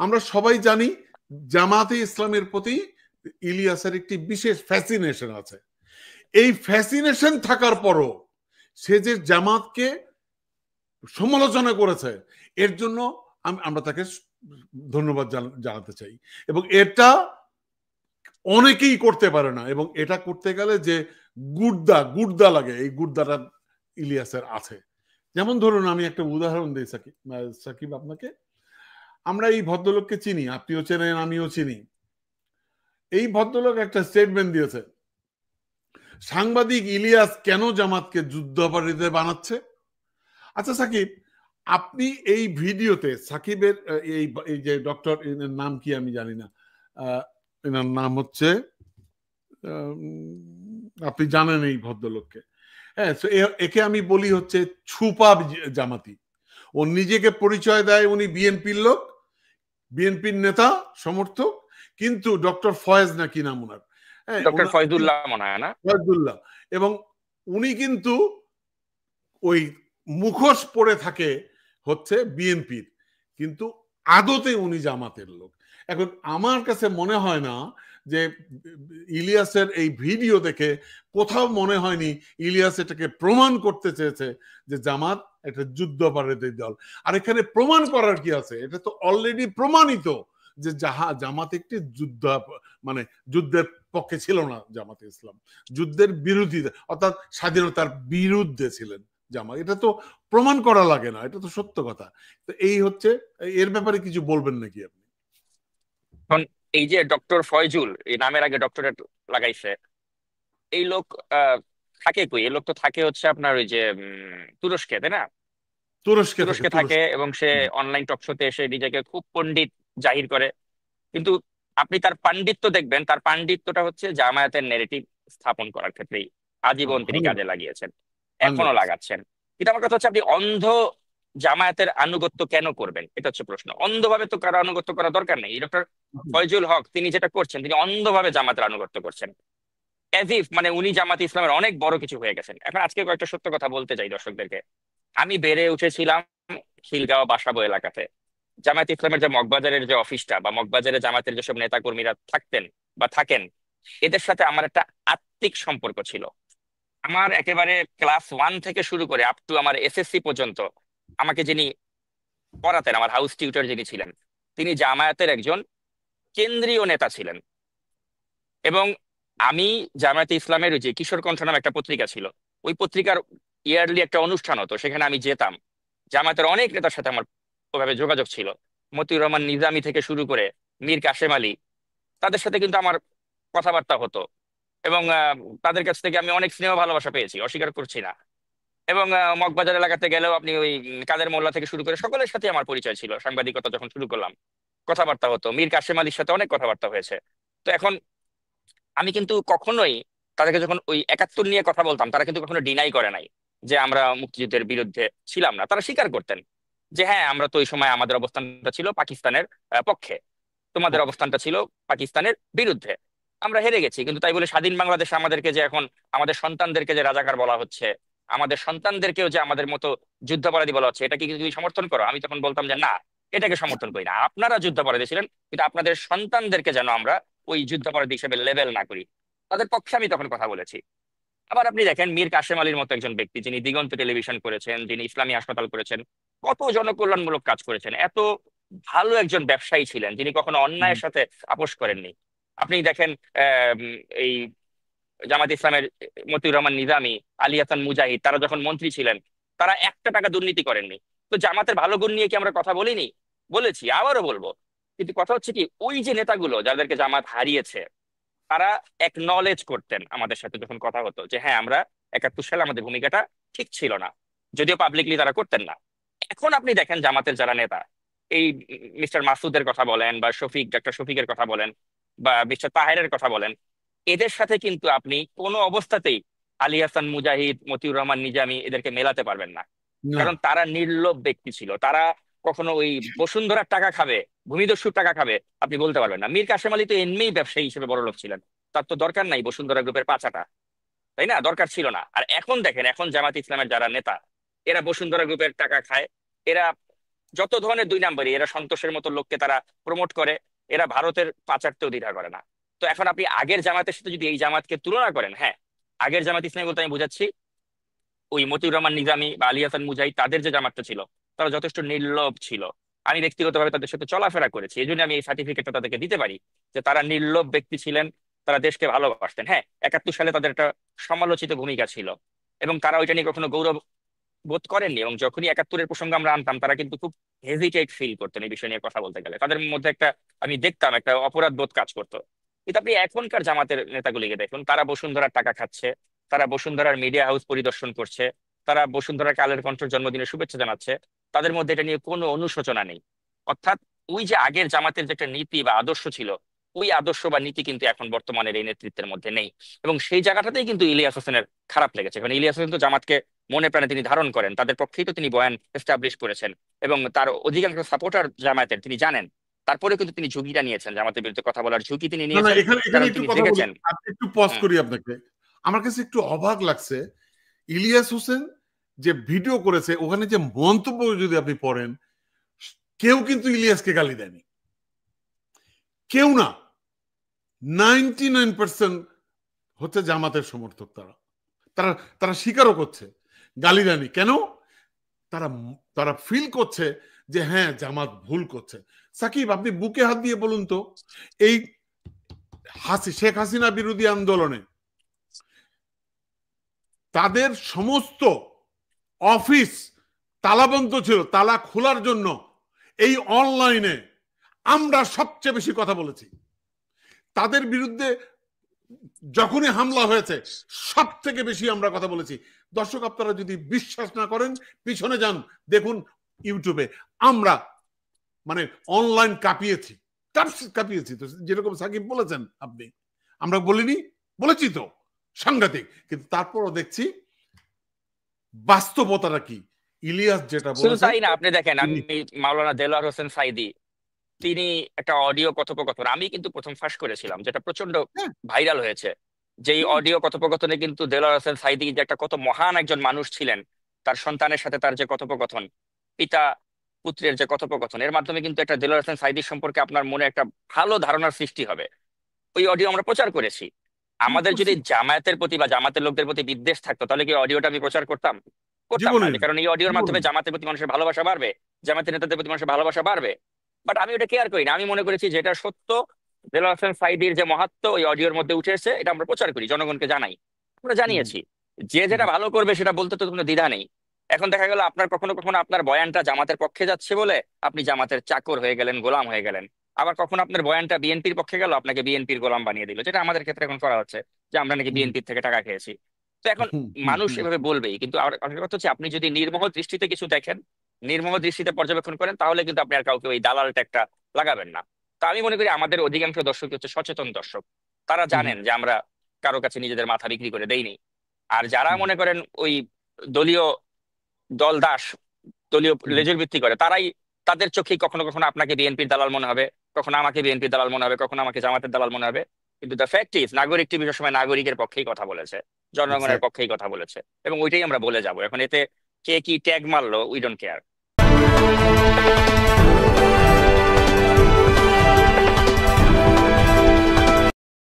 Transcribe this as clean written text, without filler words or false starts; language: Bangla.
আমরা সবাই জানি জামাতে ইসলামের প্রতি ইলিয়াসের একটি বিশেষ ফ্যাসিনেশন আছে। এই ফ্যাসিনেশন থাকার পরও সে যে জামাতকে সমালোচনা করেছে, এর জন্য আমরা তাকে ধন্যবাদ জানাতে চাই। এবং এটা অনেকেই করতে পারে না, এবং এটা করতে গেলে যে গুর্দা লাগে, এই গুর্দাটা ইলিয়াসের আছে। যেমন ধরুন, আমি একটা উদাহরণ দিই সাকিব আপনাকে। আমরা এই ভদ্রলোককে চিনি, আপনিও চেনেন, আমিও চিনি। এই ভদ্রলোক একটা স্টেটমেন্ট দিয়েছে, সাংবাদিক ইলিয়াস কেন জামাতকে যুদ্ধাপরাধী বানাচ্ছে। আচ্ছা সাকিব, আপনি এই ভিডিওতে সাকিবের এই যে ডক্টর, নাম কি আমি জানি না, এনার নাম হচ্ছে, আপনি জানেন এই ভদ্রলোককে, হ্যাঁ, একে আমি বলি হচ্ছে ছুপা জামাতি। ও নিজেকে পরিচয় দেয় উনি বিএনপির লোক, বিএনপির নেতা সমর্থক, কিন্তু ডক্টর ফয়েজ নাকি নাম ওনার, হ্যাঁ, ডক্টর ফয়জুল্লাহ মনে হয় না, ফয়জুল্লাহ, এবং উনি কিন্তু ওই মুখোশ পরে থাকে হচ্ছে বিএনপির, কিন্তু আদতে উনি জামাতের লোক। এখন আমার কাছে মনে হয় না যে ইলিয়াসের এই ভিডিও দেখে কোথাও মনে হয়নি ইলিয়াস এটাকে প্রমাণ করতে চেয়েছে যে জামাত একটা যুদ্ধাপরাধী দল। আর এখানে প্রমাণ করার কি আছে, এটা তো অলরেডি প্রমাণিত যে জামাত একটি মানে যুদ্ধের পক্ষে ছিল না। জামাতে ইসলাম যুদ্ধের বিরোধী, অর্থাৎ স্বাধীনতার বিরুদ্ধে ছিলেন জামাত। এটা তো প্রমাণ করা লাগে না, এটা তো সত্য কথা। তো এই হচ্ছে, এর ব্যাপারে কিছু বলবেন নাকি আপনি? এই যে ডক্টর ফয়জুল, এই নামের আগে ডক্টরেট লাগাইছে, এই লোক থাকে কই? এই লোক তো থাকে হচ্ছে আপনার ওই যে তুরস্কে, তাই না? তুরস্কে থাকে, এবং সে অনলাইন টক শোতে এসে নিজেকে খুব পণ্ডিত জাহির করে। কিন্তু আপনি তার পাণ্ডিত্য দেখবেন, তার পাণ্ডিত্যটা হচ্ছে জামায়াতের নেগেটিভ স্থাপন করার ক্ষেত্রেই আজীবন তিনি কাজে লাগিয়েছেন, এখনো লাগাচ্ছেন। কিন্তু আমার কথা হচ্ছে, আপনি অন্ধ জামায়াতের আনুগত্য কেন করবেন? এটা হচ্ছে প্রশ্ন। অন্ধভাবে তো কারো আনুগত্য করা দরকার নেই। ডক্টর ফয়জুল হক তিনি যেটা করছেন, তিনি অন্ধভাবে জামাতের আনুগত্য করছেন, এজ ইফ মানে উনি জামাত ইসলামের অনেক বড় কিছু হয়ে গেছেন। এখন আজকে কয়েকটা সত্য কথা বলতে চাই দর্শকদেরকে। আমি বেড়ে উঠেছিলাম খিলগাঁও বাসাবো এলাকাতে। জামায়াত ইসলামের যে মগবাজারের যে অফিসটা, বা মগবাজারে জামাতের যেসব নেতা কর্মীরা থাকতেন বা থাকেন, এদের সাথে আমার একটা আত্মিক সম্পর্ক ছিল। আমার একেবারে ক্লাস 1 থেকে শুরু করে আপ টু আমার এসএসসি পর্যন্ত আমাকে যিনি পড়াতেন, আমার হাউস টিউটর যিনি ছিলেন, তিনি জামায়াতের একজন কেন্দ্রীয় নেতা ছিলেন। এবং আমি জামায়াতে ইসলামের ওই যে কিশোর কণ্ঠ নামে একটা পত্রিকা ছিল, ওই পত্রিকার ইয়ারলি একটা অনুষ্ঠান হতো, সেখানে আমি যেতাম। জামায়াতের অনেক নেতার সাথে আমার ওভাবে যোগাযোগ ছিল, মতিউর রহমান নিজামী থেকে শুরু করে মীর কাসেম আলী, তাদের সাথে কিন্তু আমার কথাবার্তা হতো। এবং তাদের কাছ থেকে আমি অনেক স্নেহ ভালোবাসা পেয়েছি, অস্বীকার করছি না। এবং মগবাজার এলাকাতে গেলেও আপনি ওই কাদের মোল্লা থেকে শুরু করে সকলের সাথে আমার পরিচয় ছিল। সাংবাদিকতা যখন শুরু করলাম, কথাবার্তা হতো, মীর কাসেম আলীর সাথে অনেক কথাবার্তা হয়েছে। তো এখন আমি কিন্তু কখনোই তাদেরকে যখন ওই 71 নিয়ে কথা বলতাম, তারা কিন্তু কখনো ডিনাই করে নাই যে আমরা মুক্তিযুদ্ধের বিরুদ্ধে ছিলাম না। তারা স্বীকার করতেন যে হ্যাঁ, আমরা তো ওই সময় আমাদের অবস্থানটা ছিল পাকিস্তানের পক্ষে, তোমাদের অবস্থানটা ছিল পাকিস্তানের বিরুদ্ধে। আমরা হেরে গেছি, কিন্তু তাই বলে স্বাধীন বাংলাদেশে আমাদেরকে যে এখন আমাদের সন্তানদেরকে যে রাজাকার বলা হচ্ছে, আমাদের সন্তানদেরকেও যে আমাদের মতো যুদ্ধাপরাধী বলা হচ্ছে, এটা কি তুমি সমর্থন করো? আমি তখন বলতাম যে না, এটাকে সমর্থন করি না। আপনারা যুদ্ধাপরাধী ছিলেন, কিন্তু আপনাদের সন্তানদেরকে যেন আমরা ওই যুদ্ধাপরাধী হিসেবে লেবেল না করি। তাদের পক্ষে আমি তখন কথা বলেছি। আবার আপনি দেখেন মীর কাসেম আলীর মতো একজন ব্যক্তি, যিনি দিগন্ত টেলিভিশন করেছেন, যিনি ইসলামী হাসপাতাল করেছেন, কত জনকল্যাণমূলক কাজ করেছেন, এত ভালো একজন ব্যবসায়ী ছিলেন, যিনি কখনো অন্যায়ের সাথে আপোষ করেননি। আপনি দেখেন এই জামাত ইসলামের মতিউর রহমান নিজামী, আলী হাসান মুজাহিদ, তারা যখন মন্ত্রী ছিলেন, তারা একটা টাকা দুর্নীতি করেননি। তো জামাতের ভালো গুণ নিয়ে কি আমরা কথা বলিনি? বলেছি, আবারও বলবো। কিন্তু কথা হচ্ছে কি, ওই যে নেতাগুলো যাদেরকে জামাত হারিয়েছে, তারা একনলেজ করতেন আমাদের সাথে যখন কথা হতো যে হ্যাঁ, আমরা 71 সালে আমাদের ভূমিকাটা ঠিক ছিল না, যদিও পাবলিকলি তারা করতেন না। এখন আপনি দেখেন জামাতের যারা নেতা, এই মিস্টার মাসুদের কথা বলেন, বা ডক্টর শফিকের কথা বলেন, বা মিস্টার তাহেরের কথা বলেন, এদের সাথে কিন্তু আপনি কোনো অবস্থাতেই আলী হাসান মুজাহিদ, মতিউর রহমান নিজামী এদেরকে মেলাতে পারবেন না। কারণ তারা নির্লোভ ব্যক্তি ছিল। তারা কখনো ওই বসুন্ধরার টাকা খাবে, ভূমিদস্যুর টাকা খাবে আপনি বলতে পারবেন না। মীর কাসেম আলী তো এমনিই ব্যবসায়ী হিসেবে বড়লোক ছিলেন, তার তো দরকার নাই বসুন্ধরা গ্রুপের পাচাটা, তাই না? দরকার ছিল না। আর এখন দেখেন, এখন জামাত ইসলামের যারা নেতা, এরা বসুন্ধরা গ্রুপের টাকা খায়, এরা যত ধরনের দুই নাম্বারই, এরা সন্তোষের মতো লোককে তারা প্রমোট করে, এরা ভারতের পাচারতেও দ্বিধা করে না। তো এখন আপনি আগের জামাতের সাথে যদি এই জামাতকে তুলনা করেন, হ্যাঁ, আগের জামাত ইসলামী বলতে আমি বুঝাচ্ছি ওই মতিউর রহমান নিজামী বা আলী হাসান মুজাহিদ, তাদের যে জামাতটা ছিল তারা যথেষ্ট নির্লোভ ছিল। আমি ব্যক্তিগতভাবে তাদের সাথে চলাফেরা করেছি, এই জন্য আমি এই সার্টিফিকেটটা তাদেরকে দিতে পারি যে তারা নির্লোভ ব্যক্তি ছিলেন, তারা দেশকে ভালোবাসতেন। হ্যাঁ, 71 সালে তাদের একটা সমালোচিত ভূমিকা ছিল এবং তারা ওইটা নিয়ে কখনো গৌরব বোধ করেননি, এবং যখনই 71-এর প্রসঙ্গ আমরা আনতাম তারা কিন্তু খুব হেজিটেট ফিল করতেন এই বিষয় নিয়ে কথা বলতে গেলে। তাদের মধ্যে একটা, আমি দেখতাম একটা অপরাধ বোধ কাজ করতো। কিন্তু আপনি এখনকার জামাতের নেতাগুলিকে দেখুন, তারা বসুন্ধরার টাকা খাচ্ছে, তারা বসুন্ধরার মিডিয়া হাউস পরিদর্শন করছে, তারা বসুন্ধরার কালের কণ্ঠের জন্মদিনে শুভেচ্ছা জানাচ্ছে, তাদের মধ্যে এটা নিয়ে কোনো অনুশোচনা নেই। অর্থাৎ ওই যে আগের জামাতের যে একটা নীতি বা আদর্শ ছিল, ওই আদর্শ বা নীতি কিন্তু এখন বর্তমানের এই নেতৃত্বের মধ্যে নেই। এবং সেই জায়গাটাতেই কিন্তু ইলিয়াস হোসেনের খারাপ লেগেছে, কারণ ইলিয়াস হোসেন তো জামাতকে মনে প্রাণে তিনি ধারণ করেন, তাদের পক্ষেই তো তিনি বয়ান এস্টাবলিশ করেছেন, এবং তার অধিকাংশ সাপোর্টার জামায়াতের তিনি জানেন। তারপরে কিন্তু তিনি ঝুঁকিটা নিয়েছেন, জামাতের বিরুদ্ধে কথা বলার ঝুঁকি তিনি না না, নিয়েছেন, এখানে এখানে কারণ একটু তিনি কথা বলি, দেখেছেন। আপনি একটু পজ হুম। করি আপনাকে। আমার কাছে একটু অবাক লাগছে ইলিয়াস হোসেন যে ভিডিও করেছে, ওখানে যে মন্তব্য যদি আপনি পড়েন, কেউ কিন্তু ইলিয়াসকে গালি দেয়নি, কেউ না। 99% হচ্ছে জামাতের সমর্থক। তারা তারা তারা স্বীকারও করছে গালি দেয়নি। কেন? তারা তারা ফিল করছে যে হ্যাঁ জামাত ভুল করছে। সাকিব, আপনি বুকে হাত দিয়ে বলুন তো, এই শেখ হাসিনা বিরোধী আন্দোলনে তাদের সমস্ত অফিস তালাবন্ধ ছিল, তালা খোলার জন্য এই অনলাইনে আমরা সবচেয়ে বেশি কথা বলেছি। তাদের বিরুদ্ধে যখনই হামলা হয়েছে সব থেকে বেশি আমরা কথা বলেছি। দর্শক, আপনারা যদি বিশ্বাস না করেন পিছনে যান, দেখুন ইউটিউবে। আমরা মানে অনলাইন কাঁপিয়েছি, কাঁপিয়েছি তো, যেরকম সাকিব বলেছেন আপনি, আমরা বলিনি, বলেছি তো, সাংঘাতিক। কিন্তু তারপরও দেখছি বাস্তবতাটা কি। ইলিয়াস যেটা শুধু বলেছেন, তাই না, আপনি দেখেন, আমি মাওলানা দেলোয়ার হোসেন সাইদী, তিনি একটা অডিও কথোপকথন আমি কিন্তু প্রথম ফাঁস করেছিলাম, যেটা প্রচন্ড হ্যাঁ, ভাইরাল হয়েছে। যেই অডিও কথোপকথনে কিন্তু দেলোয়ার হোসেন সাইদী যে একটা কত মহান একজন মানুষ ছিলেন, তার সন্তানের সাথে তার যে কথোপকথন, পিতা পুত্রের যে কথোপকথন, এর মাধ্যমে কিন্তু একটা দেলোয়ার হোসেন সাইদী সম্পর্কে আপনার মনে একটা ভালো ধারণার সৃষ্টি হবে। ওই অডিও আমরা প্রচার করেছি। আমাদের যদি করছি জামায়াতের প্রতি বা জামাতের লোকদের প্রতি বিদ্বেষ থাকতো, তাহলে কি অডিওটা আমি প্রচার করতাম? করতাম না। জীবনে, কারণ এই অডিওর মাধ্যমে জীবনে। জামাতের প্রতি মানুষের ভালোবাসা বাড়বে, জামাতের নেতাদের প্রতি মানুষের ভালোবাসা বাড়বে। বাট আমি ওটা কেয়ার করি না। আমি মনে করেছি যেটা সত্য, দেলোয়ার হোসেন সাইদীর যে মহাত্ম ওই অডিওর মধ্যে উঠে এসেছে, এটা আমরা প্রচার করি, জনগণকে জানাই। আমরা জানিয়েছি, যে যেটা ভালো করবে সেটা বলতে তো কোনো দ্বিধা নেই। এখন দেখা গেল আপনার কখনো কখনো আপনার বয়ানটা জামাতের পক্ষে যাচ্ছে বলে আপনি জামাতের চাকর হয়ে গেলেন, গোলাম হয়ে গেলেন। আবার কখনো আপনার বয়ানটা বিএনপির পক্ষে গেল, আপনাকে বিএনপির গোলাম বানিয়ে দিল, যেটা আমাদের ক্ষেত্রে এখন করা হচ্ছে, যে আমরা নাকি বিএনপির থেকে টাকা খেয়েছি। তো এখন মানুষ এভাবে বলবেই, কিন্তু আমার কথা হচ্ছে আপনি যদি নির্মোহ দৃষ্টিতে কিছু দেখেন, নির্মোহ দৃষ্টিতে পর্যবেক্ষণ করেন, তাহলে কিন্তু আপনি আর কাউকে ওই দালাল ট্যাগটা লাগাবেন না। তো আমি মনে করি আমাদের অধিকাংশ দর্শক হচ্ছে সচেতন দর্শক, তারা জানেন যে আমরা কারো কাছে নিজেদের মাথা বিক্রি করে দেইনি। আর যারা মনে করেন ওই দলীয় দল দাস, দলীয় লেজুর ভিত্তি করে, তারাই, তাদের চোখেই কখনো কখনো আপনাকে বিএনপির দালাল মনে হবে, কখনো আমাকে বিএনপির দালাল মনে হবে, কখনো আমাকে জামাতের দালাল মনে হবে। কিন্তু দ্য ফ্যাক্ট ইজ, নাগরিক টিভি সবসময় নাগরিকের পক্ষেই কথা বলেছে, জনগণের এক্স্যাক্ট। পক্ষেই কথা বলেছে, এবং ওইটাই আমরা বলে যাব। এখন এতে কে কি ট্যাগ মারলো, উই ডোন্ট কেয়ার।